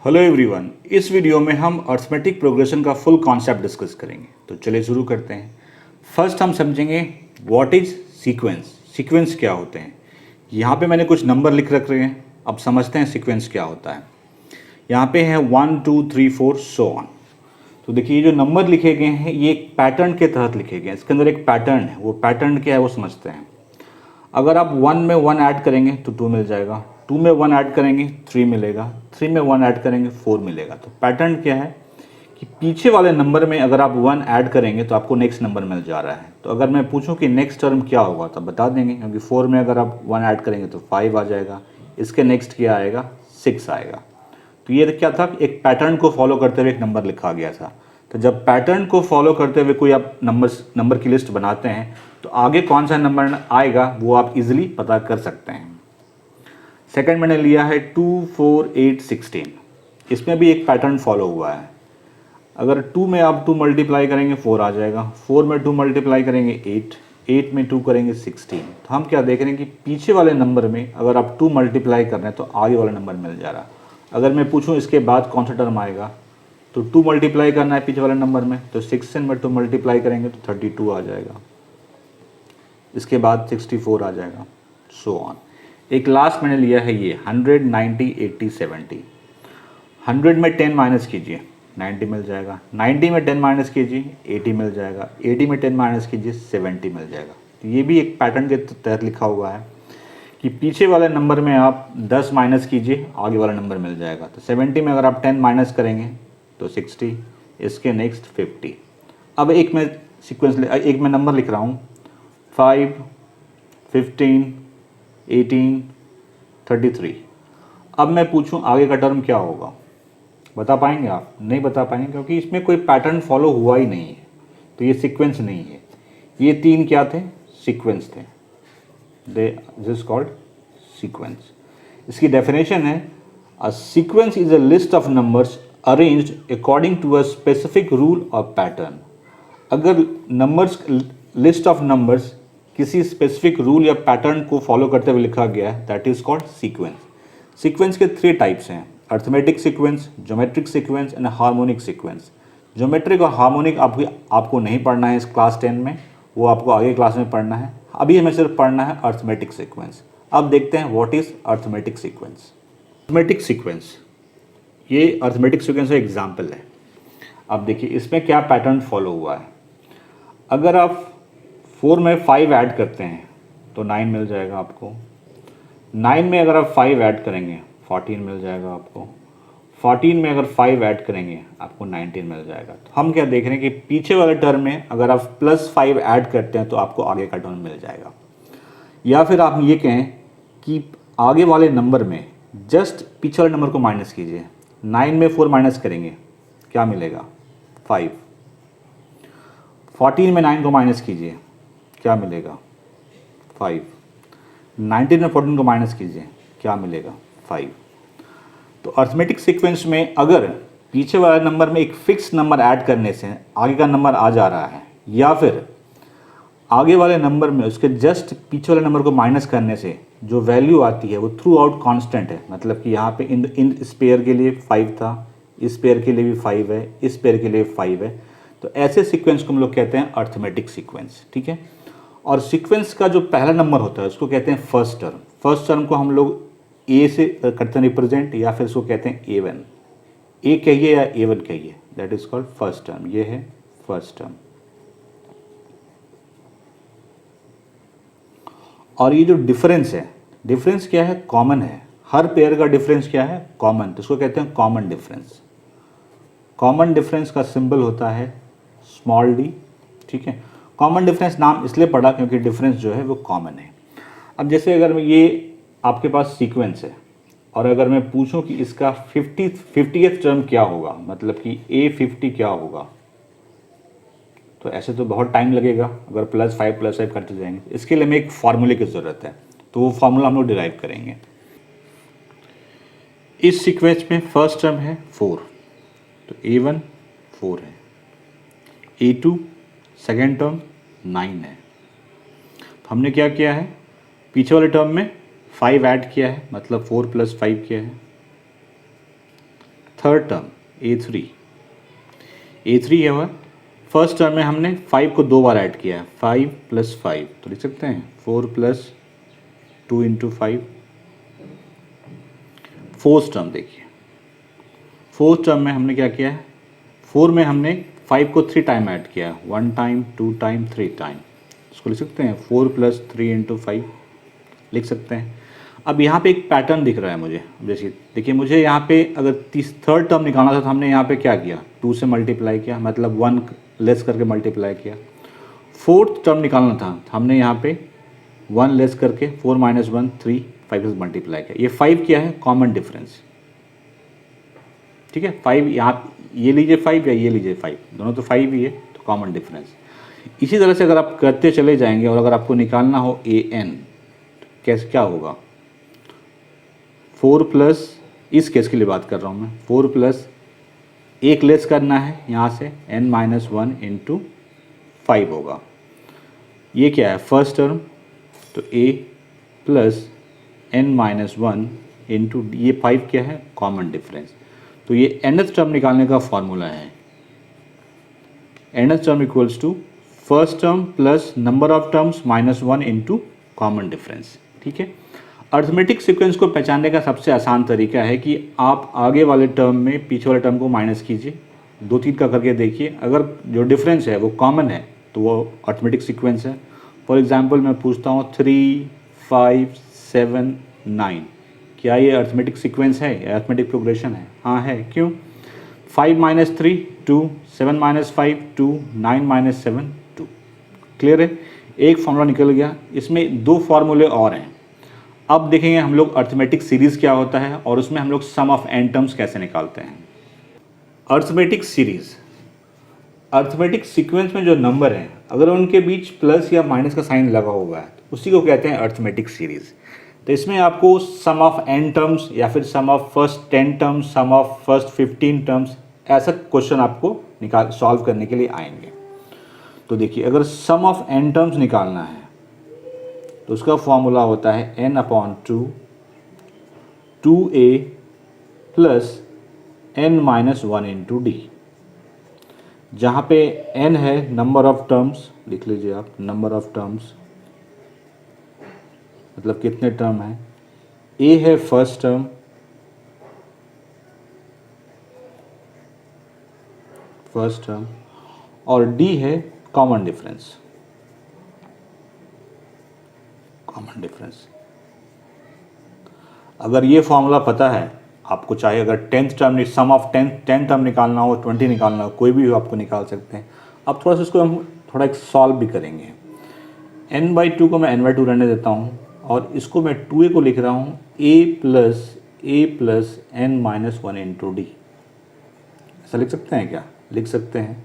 Hello everyone, इस video में हम अर्थमेटिक प्रोग्रेशन का फुल कॉन्सेप्ट डिस्कस करेंगे। तो चलिए शुरू करते हैं। फर्स्ट हम समझेंगे व्हाट इज सीक्वेंस। सीक्वेंस क्या होते हैं। यहाँ पे मैंने कुछ नंबर लिख रखे हैं, अब समझते हैं सीक्वेंस क्या होता है। यहाँ पे है 1 2 3 4 सो ऑन। तो देखिए ये जो नंबर लिखे गए हैं ये एक पैटर्न के तहत लिखे गए हैं। इसके अंदर एक पैटर्न है, वो पैटर्न क्या है वो समझते हैं। अगर आप 1 में 1 ऐड करेंगे तो 2 मिल जाएगा, 2 में 1 ऐड करेंगे 3 मिलेगा, 3 में 1 ऐड करेंगे 4 मिलेगा। तो पैटर्न क्या है कि पीछे वाले नंबर में अगर आप 1 ऐड करेंगे तो आपको नेक्स्ट नंबर मिल जा रहा है। तो अगर मैं पूछूं कि नेक्स्ट टर्म क्या होगा तो बता देंगे, क्योंकि 4 में अगर आप 1 ऐड करेंगे तो 5 आ जाएगा, इसके नेक्स्ट क्या आएगा 6 आएगा। तो ये क्या था, एक पैटर्न को फॉलो करते हुए एक नंबर लिखा गया था। तो जब पैटर्न को फॉलो करते हुए कोई आप नंबर की लिस्ट बनाते हैं तो आगे कौन सा नंबर आएगा वो आप इजीली पता कर सकते हैं। सेकंड मैंने लिया है 2 4 8 16। इसमें भी एक पैटर्न फॉलो हुआ है। अगर 2 में आप 2 मल्टीप्लाई करेंगे 4 आ जाएगा, 4 में 2 मल्टीप्लाई करेंगे 8, 8 में 2 करेंगे 16। तो हम क्या देख रहे हैं कि पीछे वाले नंबर में अगर आप 2 मल्टीप्लाई कर रहे हैं तो आगे वाला नंबर मिल जा रहा। अगर मैं पूछूं इसके बाद कौन सा टर्म आएगा तो 2 मल्टीप्लाई करना है पीछे वाले नंबर में, तो 16 में 2 मल्टीप्लाई करेंगे तो 32 आ जाएगा, इसके बाद 64 आ जाएगा, सो ऑन। एक लास्ट मैंने लिया है ये 100 90 80 70। 100 में 10 माइनस कीजिए 90 मिल जाएगा, 90 में 10 माइनस कीजिए 80 मिल जाएगा, 80 में 10 माइनस कीजिए 70 मिल जाएगा। तो ये भी एक पैटर्न के तहत लिखा हुआ है कि पीछे वाले नंबर में आप 10 माइनस कीजिए आगे वाला नंबर मिल जाएगा। तो 70 में अगर आप 10 माइनस करेंगे तो 60, इसके नेक्स्ट 50। अब एक मैं एक मैं नंबर लिख रहा हूँ 5 15 18 33। अब मैं पूछूं आगे का टर्म क्या होगा, बता पाएंगे आप? नहीं बता पाएंगे, क्योंकि इसमें कोई पैटर्न फॉलो हुआ ही नहीं है। तो ये सीक्वेंस नहीं है। ये तीन क्या थे? सीक्वेंस थे। This called sequence. इसकी डेफिनेशन है a sequence is a list of numbers arranged according to a specific rule और पैटर्न। अगर नंबर्स लिस्ट ऑफ नंबर्स किसी स्पेसिफिक रूल या पैटर्न को फॉलो करते हुए लिखा गया है that is called sequence. Sequence के 3 टाइप्स हैं, arithmetic sequence, geometric sequence and harmonic sequence. Geometric और हार्मोनिक आपको नहीं पढ़ना है इस क्लास 10 में, वो आपको आगे क्लास में पढ़ना है। अभी हमें सिर्फ पढ़ना है अर्थमेटिक सीक्वेंस। अब देखते हैं what is arithmetic sequence. Arithmetic sequence, ये अर्थमेटिक सीक्वेंस का एग्जाम्पल है। अब देखिए इसमें क्या पैटर्न फॉलो हुआ है। अगर आप 4 में 5 ऐड करते हैं तो 9 मिल जाएगा आपको, 9 में अगर आप 5 ऐड करेंगे 14 मिल जाएगा आपको, 14 में अगर 5 ऐड करेंगे आपको 19 मिल जाएगा। तो हम क्या देख रहे हैं कि पीछे वाले टर्म में अगर आप +5 ऐड करते हैं तो आपको आगे का टर्म मिल जाएगा। या फिर आप ये कहें कि आगे वाले नंबर में जस्ट पीछे वाले नंबर को माइनस कीजिए, 9 में 4 माइनस करेंगे क्या मिलेगा 5, 14 में 9 को माइनस कीजिए क्या मिलेगा 5, 19 में 14 को माइनस कीजिए क्या मिलेगा 5। तो अर्थमेटिक सीक्वेंस में अगर पीछे वाले नंबर में एक फिक्स नंबर ऐड करने से आगे का नंबर आ जा रहा है, या फिर आगे वाले नंबर में उसके जस्ट पीछे वाले नंबर को माइनस करने से जो वैल्यू आती है वो थ्रू आउट कॉन्स्टेंट है, मतलब कि यहाँ पे इन इस पेयर के लिए 5 था, इस पेयर के लिए भी 5 है, इस पेयर के लिए 5 है। तो ऐसे सीक्वेंस को हम लोग कहते हैं अर्थमेटिक सीक्वेंस, ठीक है। और सीक्वेंस का जो पहला नंबर होता है उसको कहते हैं फर्स्ट टर्म। फर्स्ट टर्म को हम लोग ए से करते हैं रिप्रेजेंट, या फिर उसको कहते हैं A1, ए कहिए या A1 कहिए, that is called first term. ये है फर्स्ट टर्म। और ये जो डिफरेंस है, डिफरेंस क्या है? कॉमन है। हर पेयर का डिफरेंस क्या है? कॉमन। तो इसको कहते हैं कॉमन डिफरेंस। कॉमन डिफरेंस का सिंबल होता है स्मॉल डी, ठीक है। कॉमन डिफरेंस नाम इसलिए पड़ा क्योंकि डिफरेंस जो है वो कॉमन है। अब जैसे अगर ये आपके पास सीक्वेंस है और अगर मैं पूछूं कि इसका 50th टर्म क्या होगा, मतलब कि A50 क्या होगा, तो ऐसे तो बहुत टाइम लगेगा अगर +5 करते जाएंगे। इसके लिए हमें एक फार्मूले की ज़रूरत है, तो वो फार्मूला हम लोग डिराइव करेंगे। इस सीक्वेंस में फर्स्ट टर्म है 4, तो A1 4 है, A2 सेकेंड टर्म 9 है। तो हमने क्या किया है, पीछे वाले टर्म में 5 ऐड किया है, मतलब 4 + 5 किया है। थर्ड टर्म A3 है वह। फर्स्ट टर्म में हमने 5 को 2 बार ऐड किया है, 5 + 5 तो लिख सकते हैं 4 + 2 × 5। फोर्थ टर्म देखिए, फोर्थ टर्म में हमने क्या किया है, 4 में हमने 5 को 3 टाइम ऐड किया है, 1 टाइम 2 टाइम 3 टाइम, इसको लिख सकते हैं 4 + 3 × 5 लिख सकते हैं। अब यहाँ पे एक पैटर्न दिख रहा है मुझे, जैसे देखिए मुझे यहाँ पे अगर थर्ड टर्म निकालना था तो हमने यहाँ पे क्या किया, 2 से मल्टीप्लाई किया, मतलब 1 लेस करके मल्टीप्लाई किया। फोर्थ टर्म निकालना था हमने यहाँ पे 1 लेस करके 4 - 1 3 5 से मल्टीप्लाई किया। ये 5 क्या है, कॉमन डिफरेंस, ठीक है। 5 यहाँ ये लीजिए 5 या ये लीजिए 5, दोनों तो 5 ही है, तो कॉमन डिफरेंस। इसी तरह से अगर आप करते चले जाएंगे और अगर आपको निकालना हो an, कैसे क्या होगा, 4 प्लस, इस केस के लिए बात कर रहा हूँ मैं, 4 प्लस 1 लेस करना है यहाँ से n - 1 × 5 होगा। ये क्या है, फर्स्ट टर्म, तो a प्लस n - 1 × ये 5 क्या है, कॉमन डिफरेंस। तो ये nth टर्म निकालने का फॉर्मूला है, nth term equals to first term plus number of terms -1 × common difference, ठीक है। अर्थमेटिक सीक्वेंस को पहचानने का सबसे आसान तरीका है कि आप आगे वाले टर्म में पीछे वाले टर्म को माइनस कीजिए, 2-3 का करके देखिए, अगर जो डिफरेंस है वो कॉमन है तो वो अर्थमेटिक सीक्वेंस है। फॉर एग्जांपल मैं पूछता हूँ 3 5 7 9, क्या ये अर्थमेटिक सीक्वेंस है या अर्थमेटिक प्रोग्रेशन है? हाँ है, क्यों? 5 - 3 2, 7 - 5 2, 9 - 7 2। क्लियर है, एक फॉर्मूला निकल गया। इसमें 2 फार्मूले और हैं। अब देखेंगे हम लोग अर्थमेटिक सीरीज़ क्या होता है और उसमें हम लोग सम ऑफ n टर्म्स कैसे निकालते हैं। अर्थमेटिक सीरीज़, अर्थमेटिक सीक्वेंस में जो नंबर हैं अगर उनके बीच प्लस या माइनस का साइन लगा हुआ है तो उसी को कहते हैं अर्थमेटिक सीरीज़। तो इसमें आपको सम ऑफ n टर्म्स या फिर sum of first 10 terms, sum of first 15 terms, ऐसा क्वेश्चन आपको सॉल्व करने के लिए आएंगे। तो देखिए अगर सम ऑफ n टर्म्स निकालना है तो उसका फॉर्मूला होता है n/2 2a plus n - 1 × d, जहाँ पे n है नंबर ऑफ टर्म्स, लिख लीजिए आप, नंबर ऑफ टर्म्स मतलब कितने टर्म हैं, a है फर्स्ट टर्म, और d है कॉमन डिफरेंस, अगर ये फॉर्मूला पता है आपको, चाहे अगर 10th term some of 10 term निकालना हो, 20 निकालना हो, कोई भी हो आपको निकाल सकते हैं। अब थोड़ा सा इसको हम थोड़ा एक सॉल्व भी करेंगे। n/2 को मैं n/2 रहने देता हूँ और इसको मैं 2a को लिख रहा हूँ a प्लस n - 1 × d। ऐसा लिख सकते हैं क्या? लिख सकते हैं।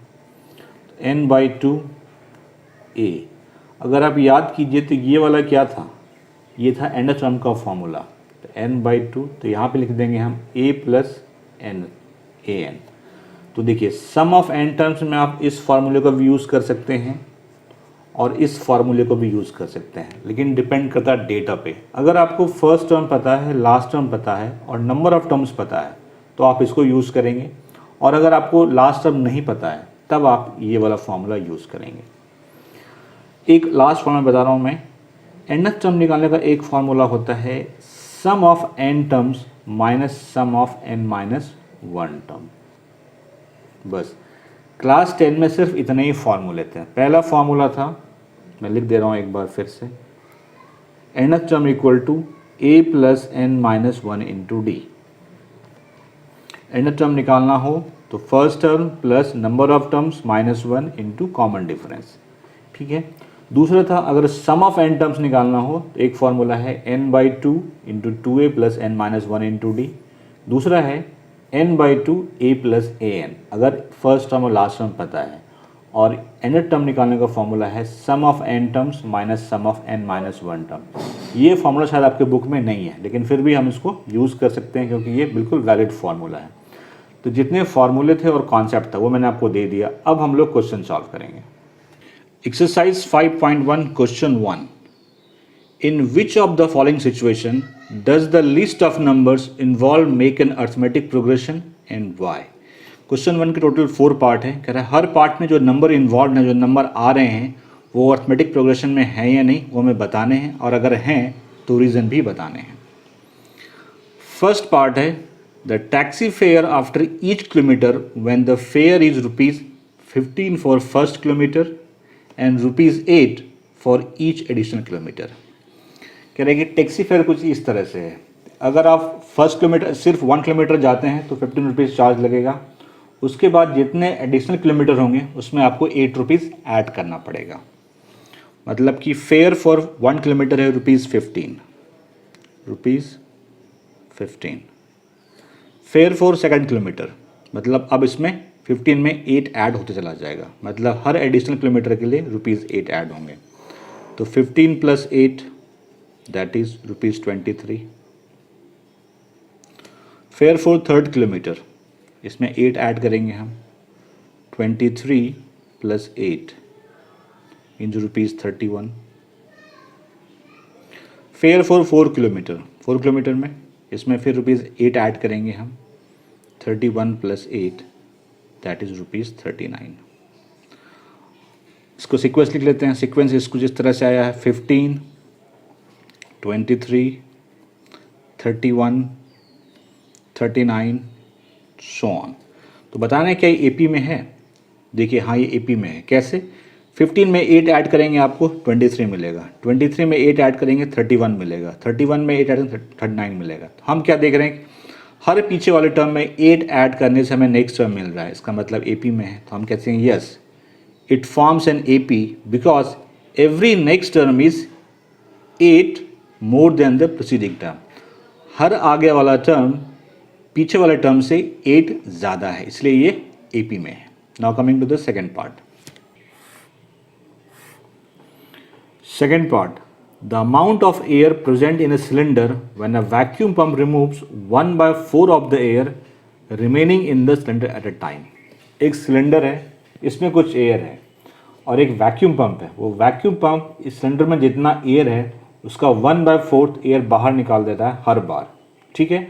n/2 a, अगर आप याद कीजिए तो ये वाला क्या था, ये था nth टर्म का फॉर्मूला, तो n/2, तो यहाँ पे लिख देंगे हम a प्लस n an। तो देखिए सम ऑफ n टर्म्स में आप इस फार्मूले को भी यूज़ कर सकते हैं और इस फार्मूले को भी यूज़ कर सकते हैं, लेकिन डिपेंड करता है डेटा पे। अगर आपको फर्स्ट टर्म पता है, लास्ट टर्म पता है और नंबर ऑफ टर्म्स पता है तो आप इसको यूज़ करेंगे, और अगर आपको लास्ट टर्म नहीं पता है तब आप ये वाला फार्मूला यूज़ करेंगे। एक लास्ट फार्मूला बता रहा हूँ मैं, nth टर्म निकालने का एक फार्मूला होता है sum of n terms minus sum of n - 1 term. बस क्लास 10 में सिर्फ इतने ही फार्मूले थे। पहला फार्मूला था, मैं लिख दे रहा हूँ एक बार फिर से, nth term equal to a plus n - 1 × d। nth term निकालना हो तो first term plus number of terms -1 × common difference, ठीक है। दूसरा था अगर सम ऑफ n टर्म्स निकालना हो तो एक फार्मूला है n/2 × 2a plus n - 1 × d। दूसरा है n/2 a प्लस an, अगर फर्स्ट टर्म और लास्ट टर्म पता है। और nth टर्म निकालने का फॉर्मूला है sum of n terms minus sum of n - 1 term. ये फार्मूला शायद आपके बुक में नहीं है, लेकिन फिर भी हम इसको यूज़ कर सकते हैं क्योंकि ये बिल्कुल वैलिड फार्मूला है। तो जितने फार्मूले थे और कॉन्सेप्ट था वो मैंने आपको दे दिया। अब हम लोग क्वेश्चन सॉल्व करेंगे। Exercise 5.1 question 1, in which of the following situation does the list of numbers involve make an arithmetic progression and why. Question 1 के टोटल 4 पार्ट है। कह रहा है हर पार्ट में जो नंबर इन्वॉल्व हैं, जो नंबर आ रहे हैं, वो अर्थमेटिक प्रोग्रेशन में हैं या नहीं, वो हमें बताने हैं, और अगर हैं तो रीज़न भी बताने हैं। फर्स्ट पार्ट है the taxi fare after each kilometre when the fair is ₹15 for first kilometre and ₹8 for each additional kilometre. कह रहे हैं कि टैक्सी फेयर कुछ इस तरह से है। अगर आप फर्स्ट किलोमीटर सिर्फ 1 किलोमीटर जाते हैं तो ₹15 चार्ज लगेगा। उसके बाद जितने एडिशनल किलोमीटर होंगे उसमें आपको ₹8 ऐड करना पड़ेगा। मतलब कि फेयर फॉर 1 किलोमीटर है ₹15। फेयर फॉर सेकंड किलोमीटर, मतलब अब इसमें 15 में 8 ऐड होते चला जाएगा, मतलब हर एडिशनल किलोमीटर के लिए ₹8 ऐड होंगे। तो 15 + 8 that is ₹23। Fair for third kilometre, इसमें 8 ऐड करेंगे हम, 23 + 8 means ₹31। Fair for 4 kilometre, 4 kilometre में इसमें फिर ₹8 ऐड करेंगे हम, 31 + 8 दैट इज ₹39। इसको सीक्वेंस लिख लेते हैं। सीक्वेंस इसको जिस तरह से आया है 15, 23, 31, 39 सो ऑन। तो बताना है क्या ये AP में है। देखिए हाँ ये AP में है। कैसे? 15 में 8 ऐड करेंगे आपको 23 मिलेगा, 23 में 8 ऐड करेंगे 31 मिलेगा, 31 में 8 ऐड करेंगे 39 मिलेगा। तो हम क्या देख रहे हैं, हर पीछे वाले टर्म में 8 ऐड करने से हमें नेक्स्ट टर्म मिल रहा है, इसका मतलब AP में है। तो हम कहते हैं yes it forms an AP because every next term is 8 more than the preceding term. हर आगे वाला टर्म पीछे वाले टर्म से 8 ज़्यादा है, इसलिए ये AP में है। Now coming to the second part. Second part, the amount of air present in a cylinder when a vacuum pump removes 1/4 of the air remaining in the cylinder at a time। एक cylinder है, इसमें कुछ air है और एक vacuum pump है। वो vacuum pump इस सिलेंडर में जितना एयर है उसका 1/4 एयर बाहर निकाल देता है हर बार। ठीक है,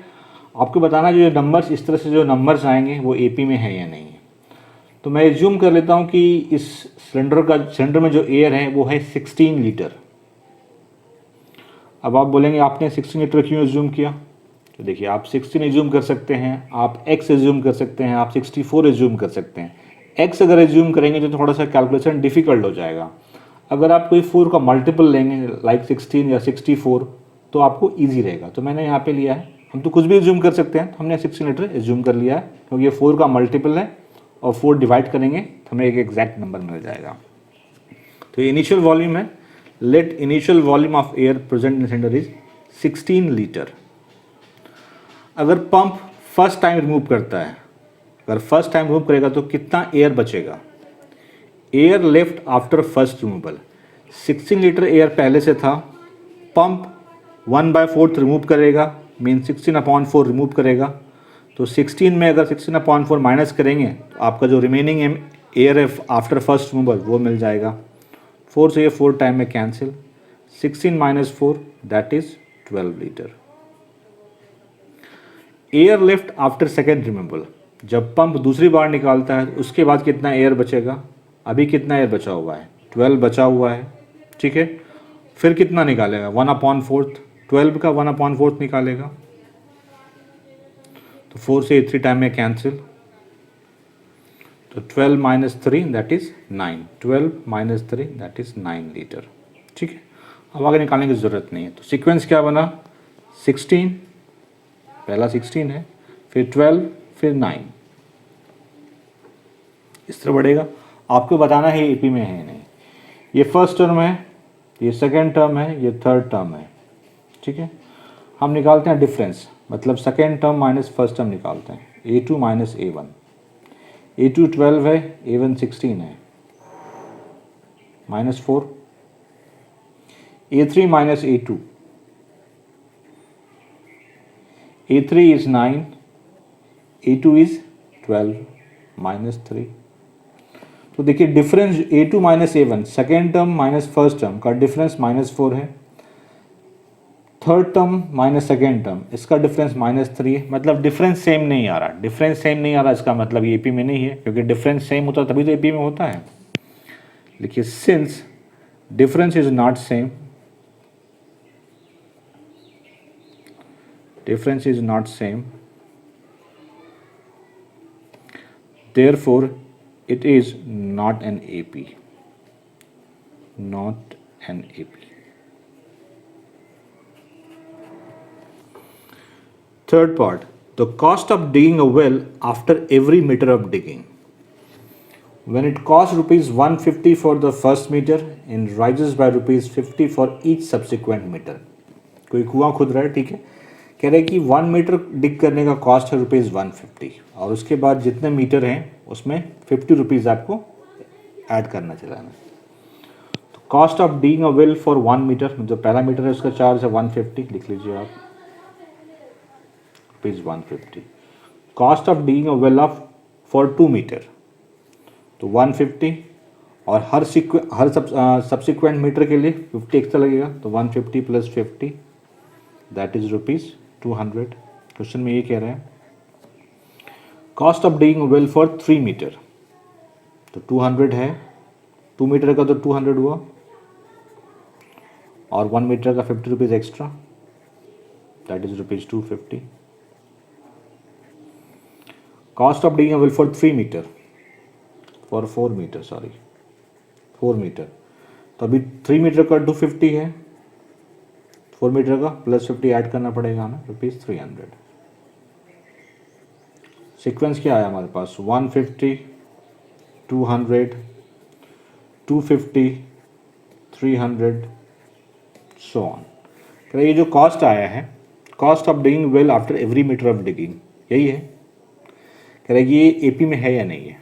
आपको बताना जो नंबर्स इस तरह से जो नंबर्स आएंगे वो AP में है या नहीं है। तो मैं एज्यूम कर लेता हूँ कि इस सिलेंडर में जो एयर है वो है 16 लीटर। अब आप बोलेंगे आपने 16 लीटर क्यों एज्यूम किया? तो देखिए आप 16 एज्यूम कर सकते हैं, आप X एज्यूम कर सकते हैं, आप 64 एज्यूम कर सकते हैं। X अगर एज्यूम करेंगे तो थोड़ा सा कैलकुलेशन डिफिकल्ट हो जाएगा। अगर आप कोई 4 का मल्टीपल लेंगे लाइक 16 या 64 तो आपको ईजी रहेगा। तो मैंने यहाँ पे लिया है, हम तो कुछ भी एज्यूम कर सकते हैं, तो हमने 16 लीटर एज्यूम कर लिया है क्योंकि ये 4 का मल्टीपल है और 4 डिवाइड करेंगे तो हमें एक एग्जैक्ट नंबर मिल जाएगा। तो ये इनिशियल वॉल्यूम है। Let initial volume of air present in cylinder is 16 litre. अगर पंप फर्स्ट टाइम रिमूव करता है, अगर फर्स्ट टाइम रिमूव करेगा तो कितना एयर बचेगा? Air left after first removal, 16 litre air पहले से था, पंप 1/4 रिमूव करेगा, मीन 16/4 रिमूव करेगा। तो 16 में अगर 16/4 माइनस करेंगे तो आपका जो रिमेनिंग एयर है आफ्टर फर्स्ट रिमूवल वो मिल जाएगा। 4 से ये 4 टाइम में cancel, 16 - 4 that is 12 litre. Air left after second removal, जब पंप दूसरी बार निकालता है उसके बाद कितना एयर बचेगा? अभी कितना एयर बचा हुआ है? 12 बचा हुआ है। ठीक है, फिर कितना निकालेगा? 1/4, 12 का 1/4 निकालेगा। तो 4 से 3 टाइम में कैंसिल, तो 12 - 3 that is 9, 12 - 3 that is 9 litre. ठीक है, अब आगे निकालने की ज़रूरत नहीं है। तो सीक्वेंस क्या बना? 16, पहला 16 है, फिर 12, फिर 9, इस तरह बढ़ेगा। आपको बताना है AP में है नहीं। ये फर्स्ट टर्म है, ये सेकेंड टर्म है, ये थर्ड टर्म है। ठीक है, हम निकालते हैं डिफरेंस, मतलब second term minus first term निकालते हैं। A2 - A1, A2 12 है, A1 16 है, -4, A3 - A2, A3 is 9, A2 is 12 -3। तो देखिए difference A2 - A1 second term minus first term का डिफरेंस -4 है। Third term minus second term, इसका डिफरेंस -3 है, मतलब डिफरेंस सेम नहीं आ रहा। डिफरेंस सेम नहीं आ रहा इसका मतलब ये एपी में नहीं है, क्योंकि डिफरेंस सेम होता तभी तो एपी में होता है। लिखिए since difference is not same, difference is not same, therefore it is not an AP, not an AP. Third part, the cost of digging a well after every meter of digging. When it costs rupees 150 for the first meter and rises by rupees 50 for each subsequent meter. कोई कुआं खुद रहा है, ठीक है, कह रहे हैं कि 1 मीटर डिग करने का कॉस्ट है रुपीज़ 150 और उसके बाद जितने मीटर हैं उसमें 50 रुपीज़ आपको ऐड करना चलाना। तो cost of digging a well for 1 metre, जो पहला मीटर है उसका चार्ज है 150, लिख लीजिए आप rupees 150। Cost of digging a well of for 2 metre तो 150 और हर सब्सिक्वेंट मीटर के लिए 50 एक्स्ट्रा लगेगा, तो 150 + 50 दैट इज रुपीज़ 200। क्वेश्चन में ये कह रहे हैं cost of digging well for 3 metre, तो 200 है, 2 मीटर का तो 200 हुआ और 1 मीटर का 50 rupees extra, that is rupees 250। Cost of digging well for 3 metre, for 4 metre, sorry 4 metre, तो अभी 3 मीटर का 250 है, 4 मीटर का +50 ऐड करना पड़ेगा हमें, रुपीज़ 300। सीक्वेंस क्या आया हमारे पास, 150, 200, 250, 300 सो ऑन। तो ये जो कॉस्ट आया है, cost of digging well after every metre of digging, यही है। कह रहे ये एपी में है या नहीं है,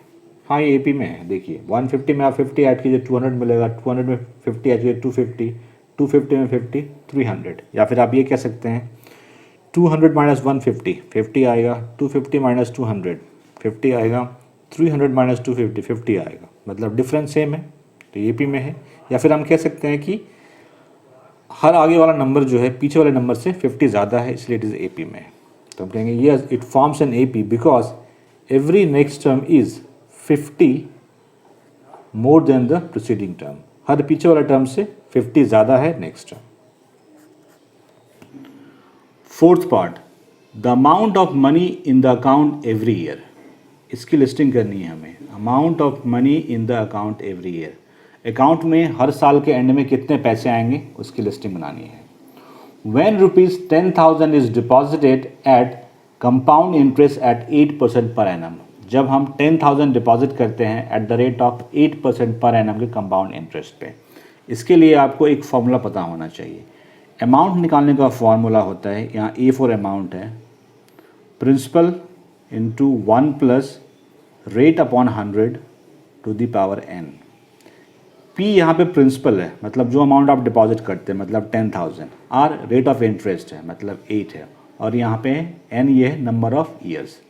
हाँ ये एपी में है। देखिए 150 में आप 50 ऐड कीजिए 200 मिलेगा, 200 में 50 ऐड कीजिए 250, 250 में 50 300, या फिर आप ये कह सकते हैं 200 - 150 50 आएगा, 250 - 200 50 आएगा, 300 - 250 50 आएगा, मतलब डिफरेंस सेम है तो ये पी में है। या फिर हम कह सकते हैं कि हर आगे वाला नंबर जो है पीछे वाले नंबर से 50 ज़्यादा है, इसलिए इट इज़ ए पी में है। तो हम कहेंगे yes it forms an A P because every next term is 50 more than the preceding term, हर पीछे वाला टर्म से 50 ज़्यादा है next term. Fourth part, the amount of money in the account every year, इसकी लिस्टिंग करनी है हमें। Amount of money in the account every year, account में हर साल के एंड में कितने पैसे आएंगे उसकी लिस्टिंग बनानी है। When rupees 10,000 is deposited at compound interest at 8% per annum, जब हम 10,000 डिपॉजिट करते हैं at the rate of 8% per annum के कंपाउंड इंटरेस्ट पे। इसके लिए आपको एक फॉर्मूला पता होना चाहिए। अमाउंट निकालने का फॉर्मूला होता है, यहाँ ए फॉर अमाउंट है, principal into 1 plus rate upon 100 to the power n। P यहाँ पे प्रिंसिपल है, मतलब जो अमाउंट आप डिपॉजिट करते हैं, मतलब 10,000। आर रेट ऑफ इंटरेस्ट है, मतलब 8 है, और यहाँ पे n ये है नंबर ऑफ ईयर्स।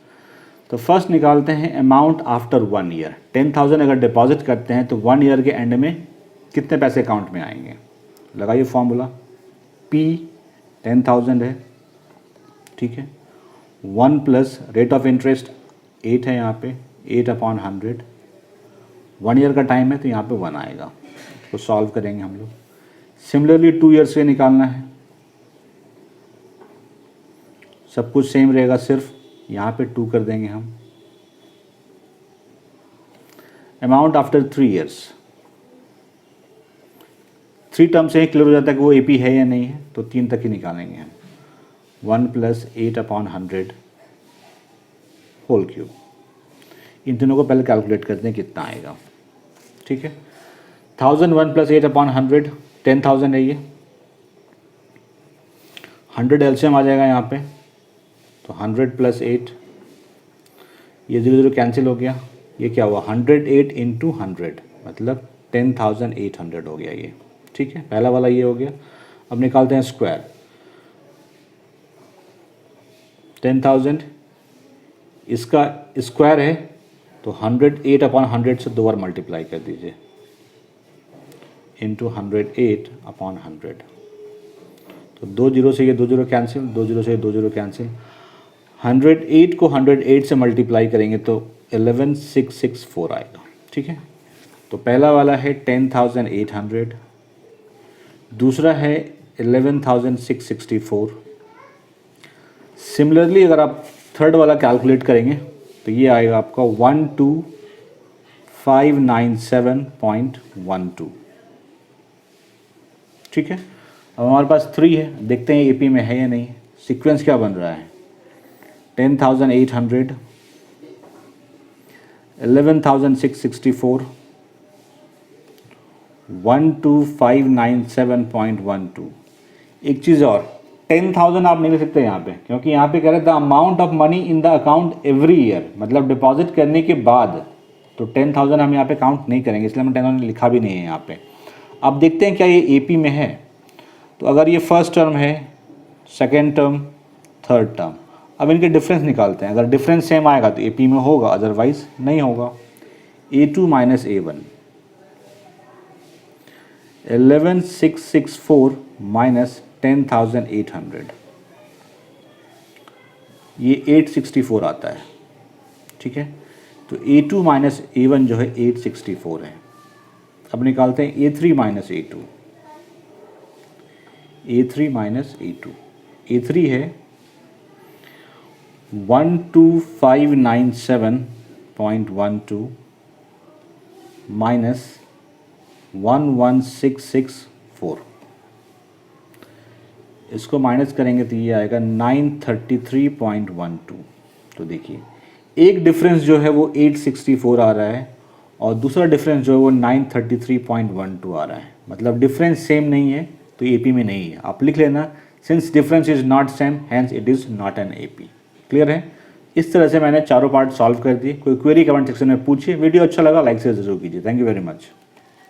तो फर्स्ट निकालते हैं अमाउंट आफ्टर 1 ईयर। 10,000 अगर डिपॉजिट करते हैं तो 1 ईयर के एंड में कितने पैसे अकाउंट में आएंगे, लगाइए फॉर्मूला। P 10,000 है, ठीक है, 1 प्लस रेट ऑफ इंटरेस्ट 8 है, यहाँ पे 8/100, 1 ईयर का टाइम है तो यहाँ पे 1 आएगा। तो सॉल्व करेंगे हम लोग। सिमिलरली 2 ईयर से निकालना है, सब कुछ सेम रहेगा, सिर्फ यहाँ पे 2 कर देंगे हम। अमाउंट आफ्टर 3 ईयर्स, 3 टर्म से ही क्लियर हो जाता है कि वो एपी है या नहीं है, तो 3 तक ही निकालेंगे हम। 1 प्लस 8/100 होल क्यूब। इन तीनों को पहले कैलकुलेट करते हैं कितना आएगा, ठीक है। 1001 प्लस 8/100 10,000 है ये, 100 एलसीएम आ जाएगा यहाँ पे, तो 100 प्लस 8, ये 0 0 कैंसिल हो गया, ये क्या हुआ 108 इंटू 100 मतलब 10,800 हो गया ये, ठीक है। पहला वाला ये हो गया। अब निकालते हैं स्क्वायर। 10,000 इसका स्क्वायर है तो 108/100 से 2 बार मल्टीप्लाई कर दीजिए, इंटू 108/100। तो 2 जीरो से ये 2 जीरो कैंसिल, 2 जीरो से ये 2 जीरो कैंसिल। 108 को 108 से मल्टीप्लाई करेंगे तो 11664 आएगा। ठीक है, तो पहला वाला है 10,800, दूसरा है 11,664। सिमिलरली अगर आप थर्ड वाला कैलकुलेट करेंगे तो ये आएगा आपका 12,597.12। ठीक है, अब हमारे पास 3 है, देखते हैं एपी में है या नहीं। सीक्वेंस क्या बन रहा है, 10,800, 11,664, 12,597.12। एक चीज़ और, 10,000 आप नहीं ले सकते यहाँ पे, क्योंकि यहाँ पे कह रहे the amount of money in the account every year, मतलब डिपॉजिट करने के बाद। तो 10,000 हम यहाँ पे काउंट नहीं करेंगे, इसलिए हमने 10,000 लिखा भी नहीं है यहाँ पे। अब देखते हैं क्या ये एपी में है। तो अगर ये फर्स्ट टर्म है, सेकेंड टर्म, थर्ड टर्म, अब इनके डिफरेंस निकालते हैं। अगर डिफरेंस सेम आएगा तो एपी में होगा, अदरवाइज नहीं होगा। A2 माइनस A1, 11,664 माइनस 10,800, ये 864 आता है। ठीक है, तो A2 माइनस A1 जो है 864 है। अब निकालते हैं A3 minus A2, A3 minus A2, A3 है 12,597.12 माइनस 11,664, इसको माइनस करेंगे तो ये आएगा 933.12। तो देखिए एक डिफरेंस जो है वो 864 आ रहा है और दूसरा डिफरेंस जो है वो 933.12 आ रहा है, मतलब डिफरेंस सेम नहीं है तो एपी में नहीं है। आप लिख लेना, since difference is not same hence it is not an AP. Clear है? इस तरह से मैंने चारों पार्ट सॉल्व कर दिए। कोई क्वेरी कमेंट सेक्शन में पूछिए। वीडियो अच्छा लगा लाइक से जरूर कीजिए। Thank you very much.